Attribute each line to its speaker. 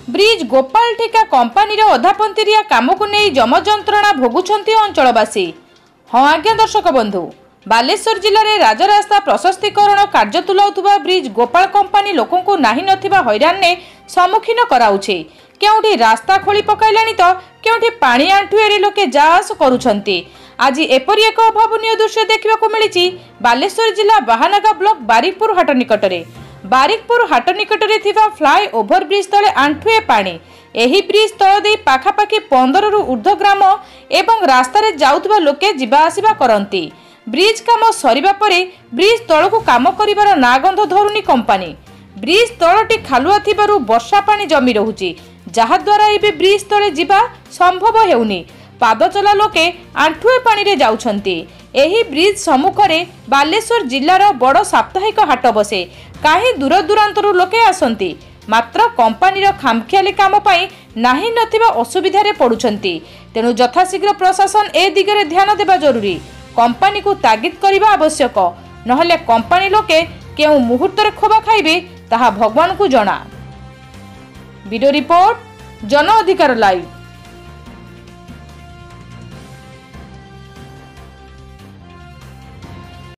Speaker 1: Bridge Gopal ठिका company अधापंतिरिया काम को नहीं जम जंत्रणा भोगुंट अंचलवासी। हाँ आज्ञा दर्शक बंधु, बालेश्वर जिले में राजरास्ता प्रशस्तीकरण कार्य तुलाउथुबा ब्रिज गोपाल कंपानी लोकों को नाही नथिबा हैरान ने सम्मुखीन कराउछे। केउठी रास्ता खोली पकाइलानी तो केउठी पानी आंठुएरे लोके जा आस करूछंती। आज एपरी एक अभावनीय दृश्य देखा मिली बालेश्वर जिला बाहानगा ब्लॉक बारिकपुर हाट निकटरे। बारिकपुर हाट निकटरे थिबा फ्लाई ओभर ब्रिज तले आंठुए पानी। एही ब्रिज तल दे पाखापाखि 15 रु ऊर्ध्व ग्राम एवं रास्तार जाउथबा लोके जिबा आसिबा करंती। ब्रिज काम सरिबा परे ब्रिज तळकु काम करिवार नागंध धरुनी कंपानी। ब्रिज तळटी खालुआ थिबारु वर्षा पानी जमी रहुची, जहा द्वारा एबे ब्रिज तले जिबा संभव हेउनी। पाद चला लोके आंठुए पानी रे जाउछंती। एही ब्रिज सम्मुखरे बालेश्वर जिल्लार बड़ साप्ताहिक हाट बसे। काहे दूर दूरांतरु लोके आसंती, मात्र कंपानीर खामखियाली काम पाई नाही नथिबा असुविधा रे पडुछंती। तेनु यथाशीघ्र प्रशासन ए दिगरे ध्यान देबा जरूरी। कंपानी को तागिद करिबा आवश्यक, नहले कंपानी लोके केउ मुहूर्त रे खोबा खाइबे ताहा भगवान को जणा। वीडियो रिपोर्ट जन अधिकार लाइव।